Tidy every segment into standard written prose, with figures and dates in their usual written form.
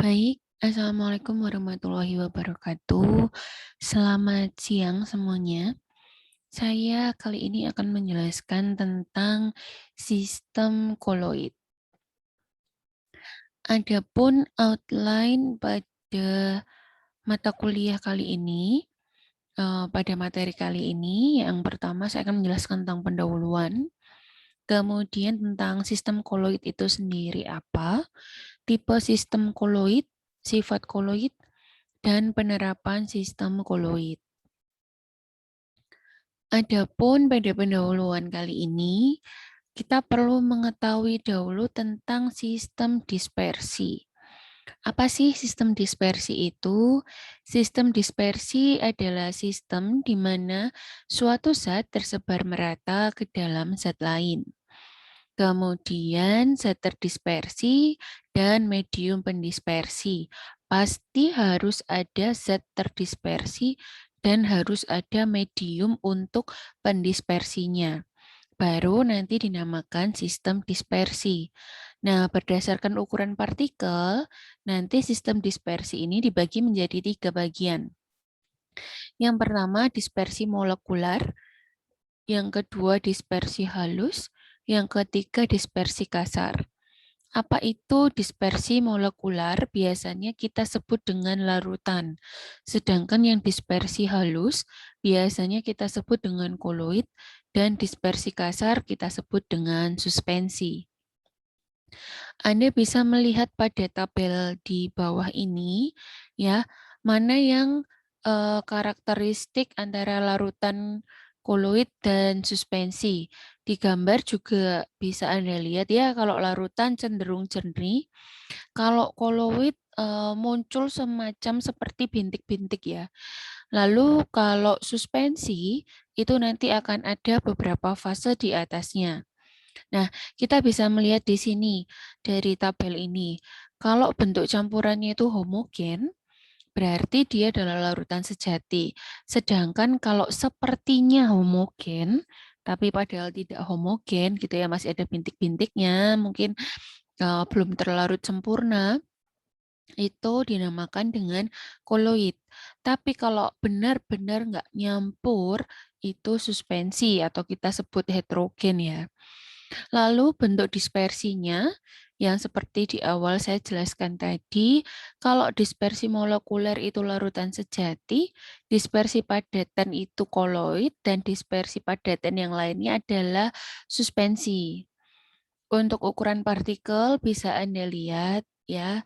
Baik, Assalamualaikum warahmatullahi wabarakatuh. Selamat siang semuanya. Saya kali ini akan menjelaskan tentang sistem koloid. Adapun outline pada mata kuliah kali ini, pada materi kali ini, yang pertama saya akan menjelaskan tentang pendahuluan, kemudian tentang sistem koloid itu sendiri apa, tipe sistem koloid, sifat koloid, dan penerapan sistem koloid. Adapun pada pendahuluan kali ini, kita perlu mengetahui dahulu tentang sistem dispersi. Apa sih sistem dispersi itu? Sistem dispersi adalah sistem di mana suatu zat tersebar merata ke dalam zat lain. Kemudian zat terdispersi dan medium pendispersi. Pasti harus ada zat terdispersi dan harus ada medium untuk pendispersinya. Baru nanti dinamakan sistem dispersi. Nah, berdasarkan ukuran partikel, nanti sistem dispersi ini dibagi menjadi 3 bagian. Yang pertama dispersi molekular, yang kedua dispersi halus, yang ketiga dispersi kasar. Apa itu dispersi molekular? Biasanya kita sebut dengan larutan. Sedangkan yang dispersi halus biasanya kita sebut dengan koloid dan dispersi kasar kita sebut dengan suspensi. Anda bisa melihat pada tabel di bawah ini ya, mana yang karakteristik antara larutan koloid dan suspensi. Di gambar juga bisa Anda lihat ya, kalau larutan cenderung jernih, kalau koloid muncul semacam seperti bintik-bintik ya. Lalu kalau suspensi itu nanti akan ada beberapa fase di atasnya. Nah, kita bisa melihat di sini dari tabel ini. Kalau bentuk campurannya itu homogen, berarti dia adalah larutan sejati. Sedangkan kalau sepertinya homogen, tapi padahal tidak homogen gitu ya, masih ada bintik-bintiknya, mungkin belum terlarut sempurna, itu dinamakan dengan koloid. Tapi kalau benar-benar nggak nyampur, itu suspensi atau kita sebut heterogen ya. Lalu bentuk dispersinya yang seperti di awal saya jelaskan tadi, kalau dispersi molekuler itu larutan sejati, dispersi padatan itu koloid, dan dispersi padatan yang lainnya adalah suspensi. Untuk ukuran partikel bisa Anda lihat ya,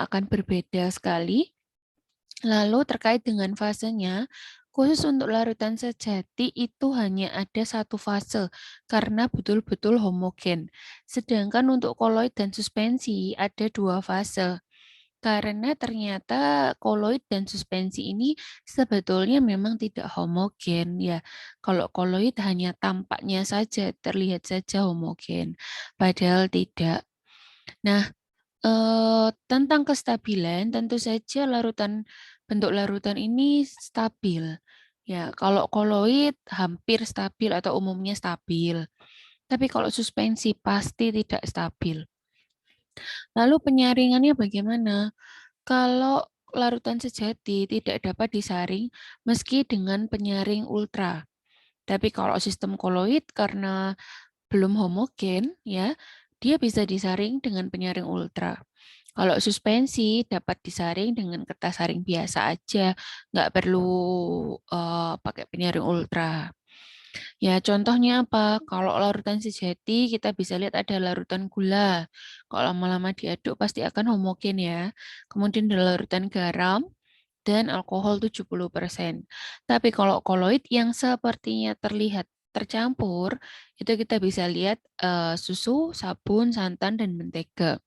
akan berbeda sekali. Lalu terkait dengan fasenya, khusus untuk larutan sejati itu hanya ada satu fase karena betul-betul homogen. Sedangkan untuk koloid dan suspensi ada dua fase. Karena ternyata koloid dan suspensi ini sebetulnya memang tidak homogen ya. Kalau koloid hanya tampaknya saja, terlihat saja homogen, padahal tidak. Nah, tentang kestabilan, tentu saja bentuk larutan ini stabil. Ya, kalau koloid hampir stabil atau umumnya stabil. Tapi kalau suspensi pasti tidak stabil. Lalu penyaringannya bagaimana? Kalau larutan sejati tidak dapat disaring meski dengan penyaring ultra. Tapi kalau sistem koloid karena belum homogen ya, dia bisa disaring dengan penyaring ultra. Kalau suspensi dapat disaring dengan kertas saring biasa aja, nggak perlu pakai penyaring ultra. Ya, contohnya apa? Kalau larutan sejati, kita bisa lihat ada larutan gula. Kalau lama-lama diaduk pasti akan homogen ya. Kemudian ada larutan garam dan alkohol 70%. Tapi kalau koloid yang sepertinya terlihat tercampur, itu kita bisa lihat susu, sabun, santan, dan mentega.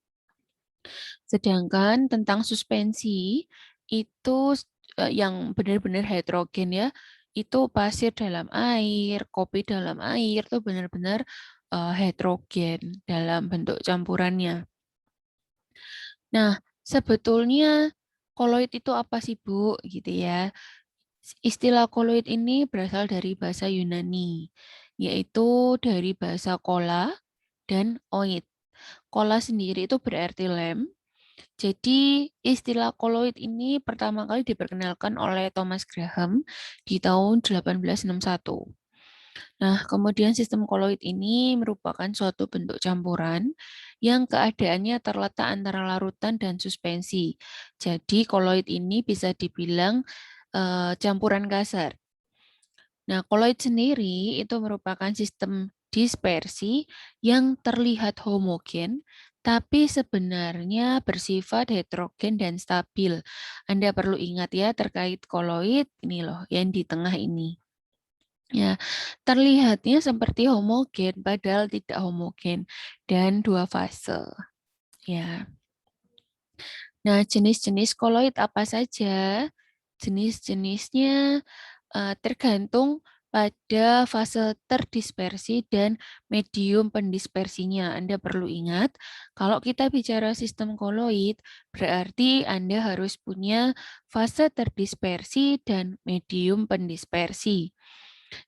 Sedangkan tentang suspensi itu yang benar-benar heterogen ya, itu pasir dalam air, kopi dalam air itu benar-benar heterogen dalam bentuk campurannya. Nah, sebetulnya koloid itu apa sih, Bu? Gitu ya. Istilah koloid ini berasal dari bahasa Yunani, yaitu dari bahasa kola dan oid. Kola sendiri itu berarti lem, Jadi istilah koloid ini pertama kali diperkenalkan oleh Thomas Graham di tahun 1861. Nah, kemudian sistem koloid ini merupakan suatu bentuk campuran yang keadaannya terletak antara larutan dan suspensi. Jadi koloid ini bisa dibilang campuran kasar. Nah, koloid sendiri itu merupakan sistem dispersi yang terlihat homogen, tapi sebenarnya bersifat heterogen dan stabil. Anda perlu ingat ya terkait koloid, ini loh yang di tengah ini. Ya, terlihatnya seperti homogen, padahal tidak homogen dan dua fase. Ya. Nah, jenis-jenis koloid apa saja? Jenis-jenisnya tergantung pada fase terdispersi dan medium pendispersinya. Anda perlu ingat, kalau kita bicara sistem koloid, berarti Anda harus punya fase terdispersi dan medium pendispersi,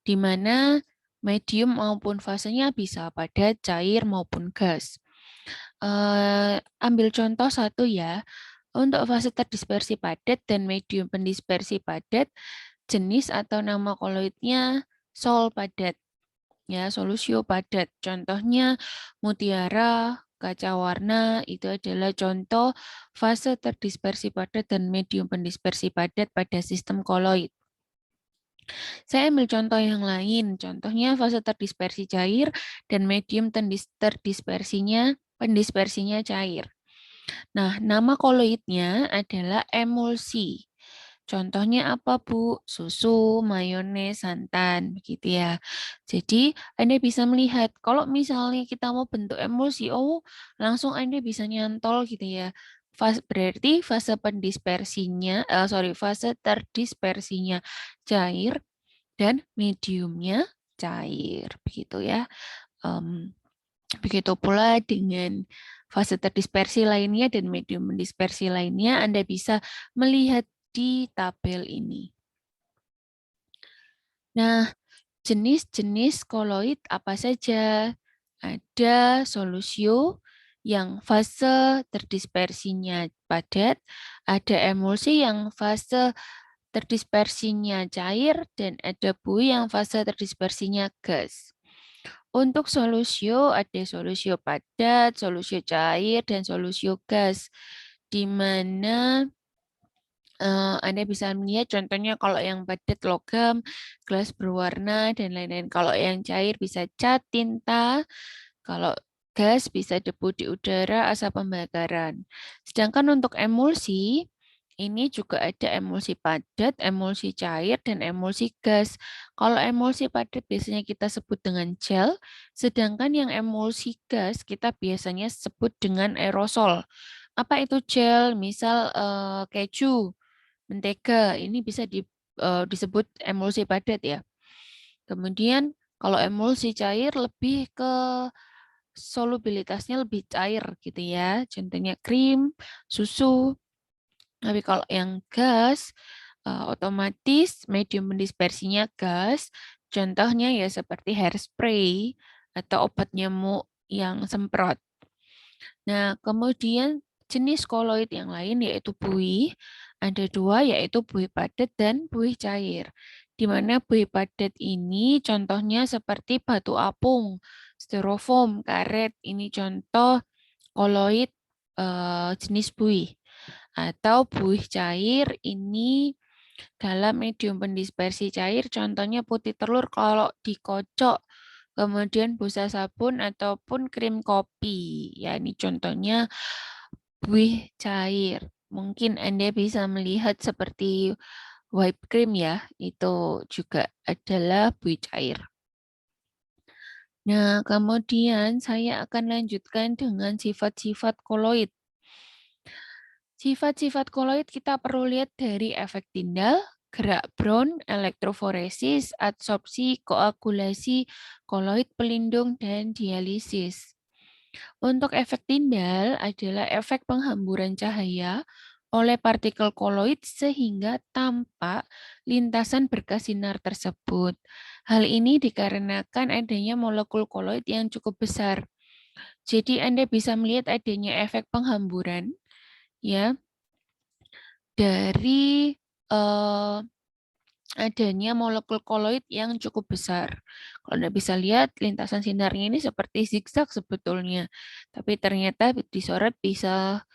di mana medium maupun fasenya bisa padat, cair, maupun gas. Ambil contoh satu ya, untuk fase terdispersi padat dan medium pendispersi padat, jenis atau nama koloidnya sol padat, ya solusio padat. Contohnya mutiara, kaca warna itu adalah contoh fase terdispersi padat dan medium pendispersi padat pada sistem koloid. Saya ambil contoh yang lain, contohnya fase terdispersi cair dan medium terdispersinya pendispersinya cair. Nah, nama koloidnya adalah emulsi. Contohnya apa, Bu? Susu, mayones, santan, begitu ya. Jadi, Anda bisa melihat kalau misalnya kita mau bentuk emulsi, oh, langsung Anda bisa nyantol gitu ya. Berarti fase pendispersinya, fase terdispersinya cair dan mediumnya cair, begitu ya. Em, Begitu pula dengan fase terdispersi lainnya dan medium mendispersi lainnya, Anda bisa melihat di tabel ini. Nah, jenis-jenis koloid apa saja? Ada solusio yang fase terdispersinya padat, ada emulsi yang fase terdispersinya cair, dan ada buih yang fase terdispersinya gas. Untuk solusio ada solusio padat, solusio cair, dan solusio gas. Di mana Anda bisa melihat contohnya kalau yang padat logam, gelas berwarna, dan lain-lain. Kalau yang cair bisa cat, tinta. Kalau gas bisa debu di udara, asap pembakaran. Sedangkan untuk emulsi, ini juga ada emulsi padat, emulsi cair, dan emulsi gas. Kalau emulsi padat biasanya kita sebut dengan gel, sedangkan yang emulsi gas kita biasanya sebut dengan aerosol. Apa itu gel? Misal keju, mentega, ini bisa disebut emulsi padat ya. Kemudian kalau emulsi cair lebih ke solubilitasnya lebih cair gitu ya. Contohnya krim, susu. Tapi kalau yang gas, otomatis medium pendispersinya gas. Contohnya ya seperti hairspray atau obat nyamuk yang semprot. Nah, kemudian jenis koloid yang lain yaitu buih. Ada dua yaitu buih padat dan buih cair. Di mana buih padat ini contohnya seperti batu apung, styrofoam, karet. Ini contoh koloid jenis buih. Atau buih cair ini dalam medium pendispersi cair, contohnya putih telur kalau dikocok, kemudian busa sabun ataupun krim kopi. Ya, ini contohnya buih cair. Mungkin Anda bisa melihat seperti whipped cream ya, itu juga adalah buih cair. Nah, kemudian saya akan lanjutkan dengan sifat-sifat koloid. Sifat-sifat koloid kita perlu lihat dari efek Tyndall, gerak Brown, elektroforesis, adsorpsi, koagulasi, koloid pelindung, dan dialisis. Untuk efek Tyndall adalah efek penghamburan cahaya oleh partikel koloid sehingga tampak lintasan berkas sinar tersebut. Hal ini dikarenakan adanya molekul koloid yang cukup besar. Jadi Anda bisa melihat adanya efek penghamburan ya dari adanya molekul koloid yang cukup besar. Kalau Anda bisa lihat, lintasan sinarnya ini seperti zigzag sebetulnya, tapi ternyata disorot bisa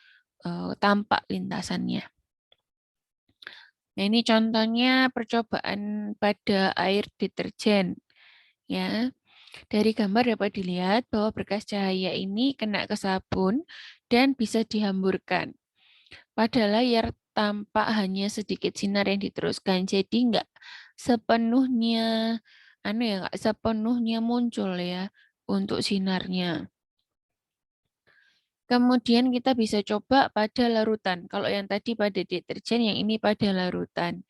tampak lintasannya. Nah, ini contohnya percobaan pada air deterjen. Ya, dari gambar dapat dilihat bahwa berkas cahaya ini kena ke sabun dan bisa dihamburkan. Pada layar tampak hanya sedikit sinar yang diteruskan, jadi nggak sepenuhnya nggak sepenuhnya muncul ya untuk sinarnya. Kemudian kita bisa coba pada larutan. Kalau yang tadi pada deterjen, yang ini pada larutan.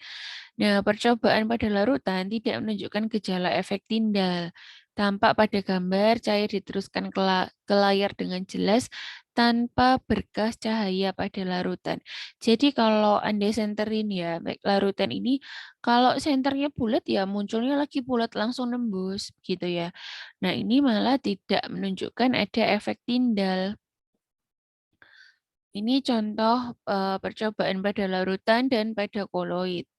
Nah, percobaan pada larutan tidak menunjukkan gejala efek tindal. Tampak pada gambar cair diteruskan ke layar dengan jelas tanpa berkas cahaya pada larutan. Jadi kalau Anda senterin ya, larutan ini, kalau senternya bulat ya munculnya lagi bulat langsung nembus gitu ya. Nah, ini malah tidak menunjukkan ada efek tindal. Ini contoh percobaan pada larutan dan pada koloid.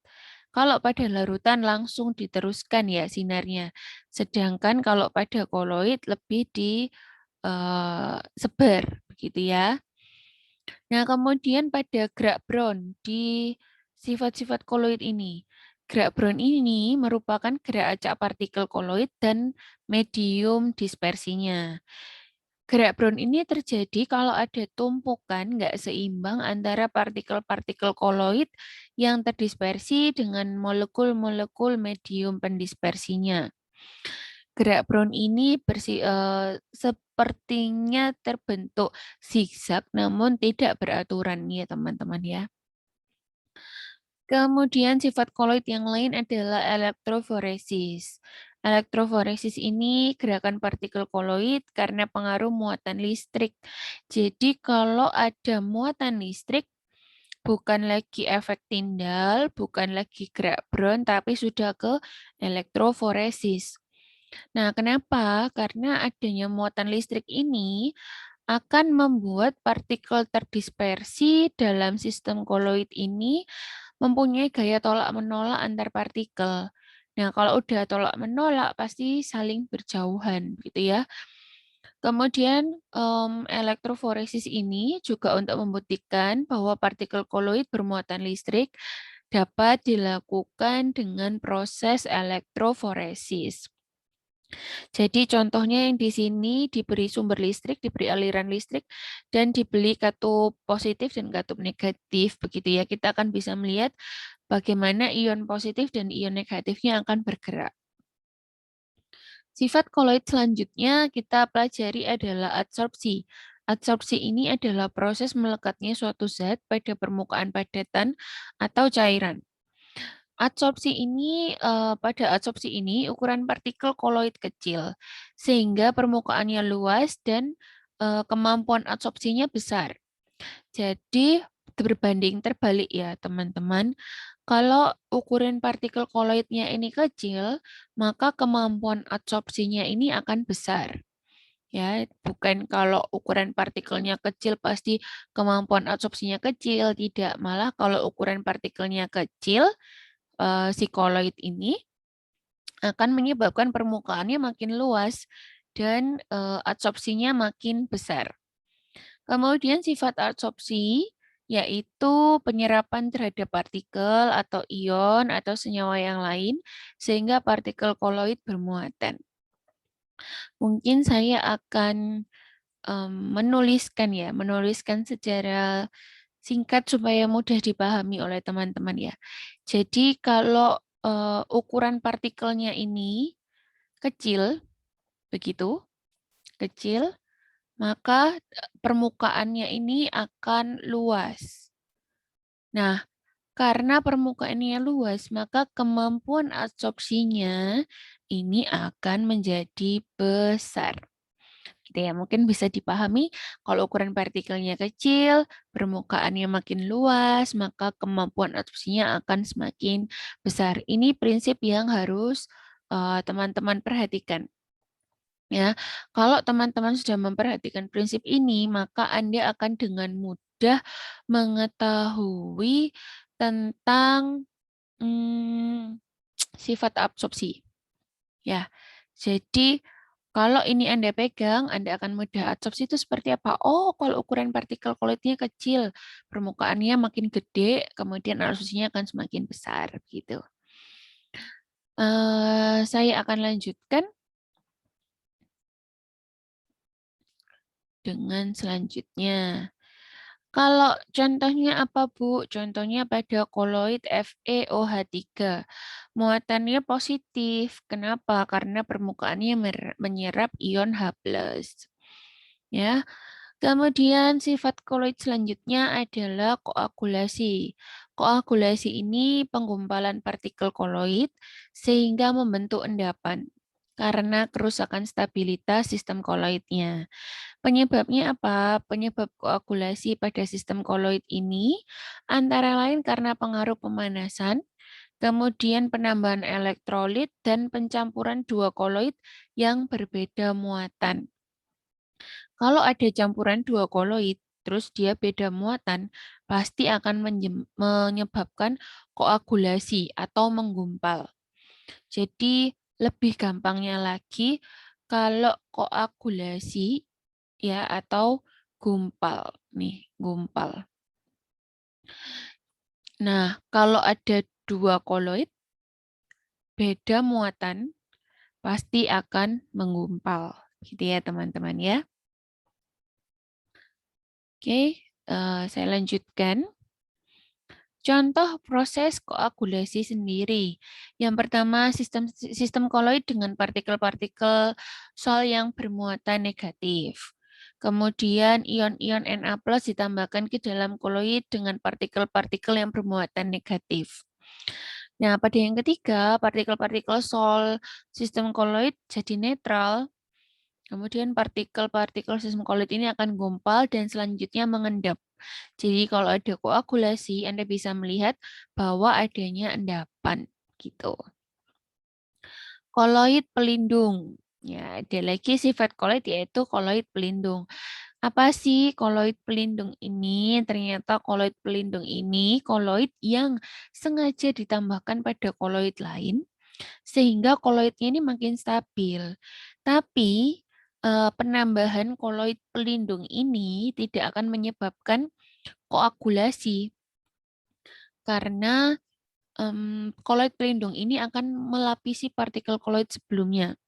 Kalau pada larutan langsung diteruskan ya sinarnya. Sedangkan kalau pada koloid lebih disebar begitu ya. Nah, kemudian pada gerak Brown di sifat-sifat koloid ini. Gerak Brown ini merupakan gerak acak partikel koloid dan medium dispersinya. Gerak Brown ini terjadi kalau ada tumpukan nggak seimbang antara partikel-partikel koloid yang terdispersi dengan molekul-molekul medium pendispersinya. Gerak Brown ini sepertinya terbentuk zigzag namun tidak beraturan ya teman-teman ya. Kemudian sifat koloid yang lain adalah elektroforesis. Elektroforesis ini gerakan partikel koloid karena pengaruh muatan listrik. Jadi kalau ada muatan listrik, bukan lagi efek tindal, bukan lagi gerak Brown, tapi sudah ke elektroforesis. Nah, kenapa? Karena adanya muatan listrik ini akan membuat partikel terdispersi dalam sistem koloid ini mempunyai gaya tolak-menolak antar partikel. Nah, kalau udah tolak-menolak pasti saling berjauhan gitu ya. Kemudian elektroforesis ini juga untuk membuktikan bahwa partikel koloid bermuatan listrik dapat dilakukan dengan proses elektroforesis. Jadi contohnya yang di sini diberi sumber listrik, diberi aliran listrik, dan dibeli katup positif dan katup negatif. Begitu ya, kita akan bisa melihat bagaimana ion positif dan ion negatifnya akan bergerak. Sifat koloid selanjutnya kita pelajari adalah adsorpsi. Adsorpsi ini adalah proses melekatnya suatu zat pada permukaan padatan atau cairan. Pada adsorpsi ini ukuran partikel koloid kecil sehingga permukaannya luas dan kemampuan adsorpsinya besar. Jadi berbanding terbalik ya teman-teman. Kalau ukuran partikel koloidnya ini kecil, maka kemampuan adsorpsinya ini akan besar. Ya, bukan kalau ukuran partikelnya kecil pasti kemampuan adsorpsinya kecil, tidak. Malah kalau ukuran partikelnya kecil, si koloid ini akan menyebabkan permukaannya makin luas dan adsorpsinya makin besar. Kemudian sifat adsorpsi yaitu penyerapan terhadap partikel atau ion atau senyawa yang lain sehingga partikel koloid bermuatan. Mungkin saya akan menuliskan secara singkat supaya mudah dipahami oleh teman-teman ya. Jadi kalau ukuran partikelnya ini kecil, begitu, kecil, maka permukaannya ini akan luas. Nah, karena permukaannya luas, maka kemampuan adsorpsinya ini akan menjadi besar. Gitu ya, mungkin bisa dipahami kalau ukuran partikelnya kecil, permukaannya makin luas, maka kemampuan adsorpsinya akan semakin besar. Ini prinsip yang harus teman-teman perhatikan. Ya, kalau teman-teman sudah memperhatikan prinsip ini, maka Anda akan dengan mudah sudah mengetahui tentang sifat absorpsi. Ya, jadi kalau ini Anda pegang, Anda akan mudah absorpsi itu seperti apa? Oh, kalau ukuran partikel koloidnya kecil, permukaannya makin gede, kemudian absorpsinya akan semakin besar, gitu. Saya akan lanjutkan dengan selanjutnya. Kalau contohnya apa, Bu? Contohnya pada koloid FeOH3. Muatannya positif. Kenapa? Karena permukaannya menyerap ion H+. Ya. Kemudian sifat koloid selanjutnya adalah koagulasi. Koagulasi ini penggumpalan partikel koloid sehingga membentuk endapan karena kerusakan stabilitas sistem koloidnya. Penyebabnya apa? Penyebab koagulasi pada sistem koloid ini antara lain karena pengaruh pemanasan, kemudian penambahan elektrolit dan pencampuran dua koloid yang berbeda muatan. Kalau ada campuran dua koloid, terus dia beda muatan, pasti akan menyebabkan koagulasi atau menggumpal. Jadi lebih gampangnya lagi, kalau koagulasi ya atau gumpal nih, gumpal. Nah, kalau ada dua koloid beda muatan, pasti akan menggumpal. Gitu ya, teman-teman ya. Oke, saya lanjutkan. Contoh proses koagulasi sendiri. Yang pertama, sistem koloid dengan partikel-partikel sol yang bermuatan negatif. Kemudian ion-ion Na+ ditambahkan ke dalam koloid dengan partikel-partikel yang bermuatan negatif. Nah, pada yang ketiga, partikel-partikel sol sistem koloid jadi netral. Kemudian partikel-partikel sistem koloid ini akan gumpal dan selanjutnya mengendap. Jadi kalau ada koagulasi, Anda bisa melihat bahwa adanya endapan gitu. Koloid pelindung. Ya, ada lagi sifat koloid yaitu koloid pelindung. Apa sih koloid pelindung ini? Ternyata koloid pelindung ini koloid yang sengaja ditambahkan pada koloid lain sehingga koloidnya ini makin stabil. Tapi penambahan koloid pelindung ini tidak akan menyebabkan koagulasi karena koloid pelindung ini akan melapisi partikel koloid sebelumnya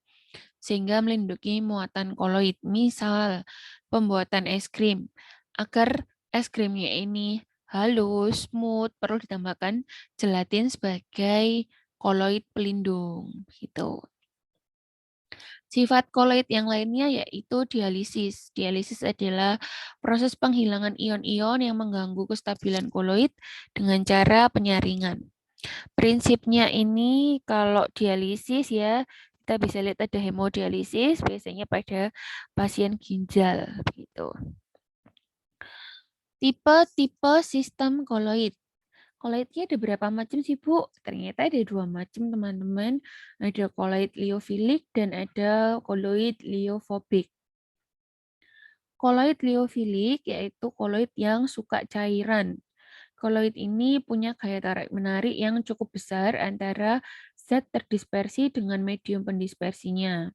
sehingga melindungi muatan koloid. Misal pembuatan es krim. Agar es krimnya ini halus, smooth, perlu ditambahkan gelatin sebagai koloid pelindung gitu. Sifat koloid yang lainnya yaitu dialisis. Dialisis adalah proses penghilangan ion-ion yang mengganggu kestabilan koloid dengan cara penyaringan. Prinsipnya ini kalau dialisis ya, kita bisa lihat ada hemodialisis biasanya pada pasien ginjal gitu. Tipe-tipe sistem koloid. Koloidnya ada berapa macam sih, Bu? Ternyata ada dua macam, teman-teman. Ada koloid liofilik dan ada koloid liofobik. Koloid liofilik yaitu koloid yang suka cairan. Koloid ini punya gaya tarik-menarik yang cukup besar antara zat terdispersi dengan medium pendispersinya.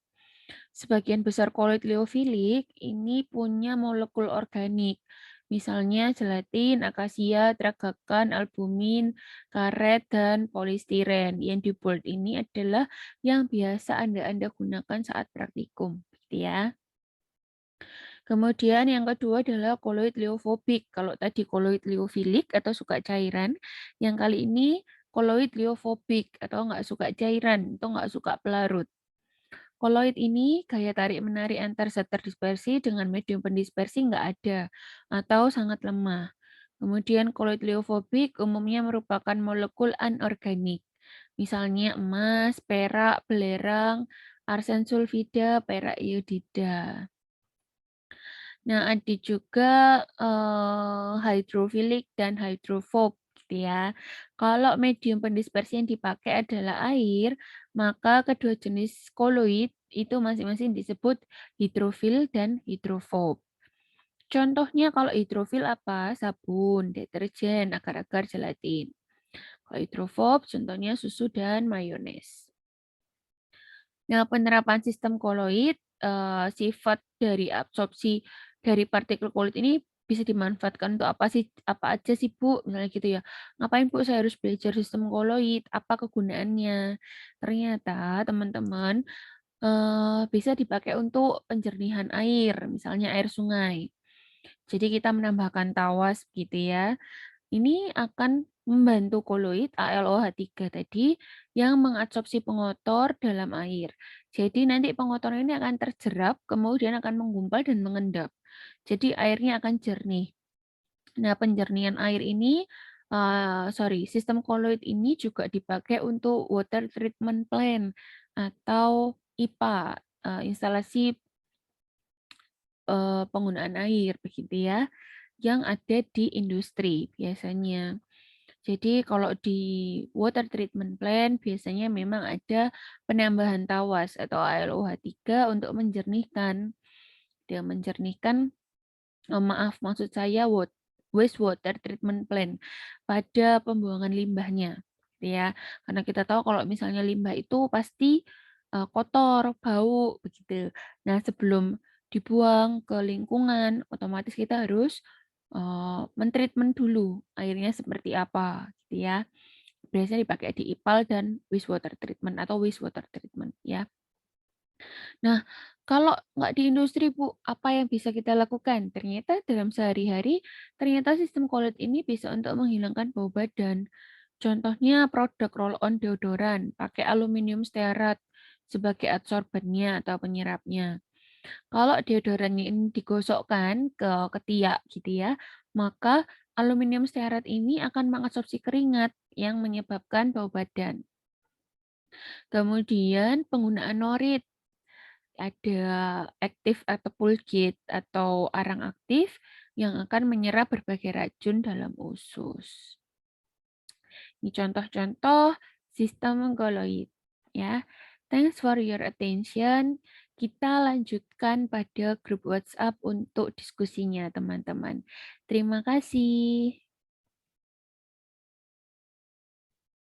Sebagian besar koloid liofilik ini punya molekul organik, misalnya gelatin, akasia, tragakan, albumin, karet, dan polistiren. Yang di bold ini adalah yang biasa Anda gunakan saat praktikum. Gitu ya. Kemudian yang kedua adalah koloid liofobik. Kalau tadi koloid liofilik atau suka cairan, yang kali ini koloid liofobik atau nggak suka cairan, atau nggak suka pelarut. Koloid ini gaya tarik-menarik antar zat terdispersi dengan medium pendispersi nggak ada atau sangat lemah. Kemudian koloid liofobik umumnya merupakan molekul anorganik. Misalnya emas, perak, belerang, arsen sulfida, perak iodida. Nah, ada juga hydrofilik dan hydrofob gitu ya. Kalau medium pendispersi yang dipakai adalah air, maka kedua jenis koloid itu masing-masing disebut hidrofil dan hidrofob. Contohnya kalau hidrofil apa? Sabun, deterjen, agar-agar, gelatin. Kalau hidrofob contohnya susu dan mayones. Nah, penerapan sistem koloid, sifat dari absorpsi dari partikel koloid ini bisa dimanfaatkan untuk apa sih? Apa aja sih, Bu? Misalnya gitu ya. Ngapain, Bu, saya harus belajar sistem koloid? Apa kegunaannya? Ternyata, teman-teman, bisa dipakai untuk penjernihan air, misalnya air sungai. Jadi kita menambahkan tawas gitu ya. Ini akan membantu koloid AlOH3 tadi yang mengadsorpsi pengotor dalam air. Jadi nanti pengotoran ini akan terjerap, kemudian akan menggumpal dan mengendap. Jadi airnya akan jernih. Nah, penjernihan air ini, sistem koloid ini juga dipakai untuk water treatment plant atau IPA, instalasi penggunaan air, begitu ya, yang ada di industri biasanya. Jadi kalau di water treatment plant biasanya memang ada penambahan tawas atau AlOH3 untuk menjernihkan. Dia menjernihkan, maaf maksud saya wastewater treatment plant pada pembuangan limbahnya. Gitu ya. Karena kita tahu kalau misalnya limbah itu pasti kotor, bau begitu. Nah, sebelum dibuang ke lingkungan, otomatis kita harus mentreatment dulu airnya seperti apa gitu ya. Biasanya dipakai di IPAL dan wastewater treatment atau wastewater treatment ya. Nah, kalau nggak di industri, Bu, apa yang bisa kita lakukan? Ternyata dalam sehari-hari, ternyata sistem Colate ini bisa untuk menghilangkan bau badan. Contohnya produk roll-on deodoran, pakai aluminium stearat sebagai adsorbennya atau penyerapnya. Kalau deodorannya ini digosokkan ke ketiak gitu ya, maka aluminium stearat ini akan mengabsorpsi keringat yang menyebabkan bau badan. Kemudian penggunaan norit, ada aktif atau pulgit atau arang aktif yang akan menyerap berbagai racun dalam usus. Ini contoh-contoh sistem koloid ya. Thanks for your attention. Kita lanjutkan pada grup WhatsApp untuk diskusinya, teman-teman. Terima kasih.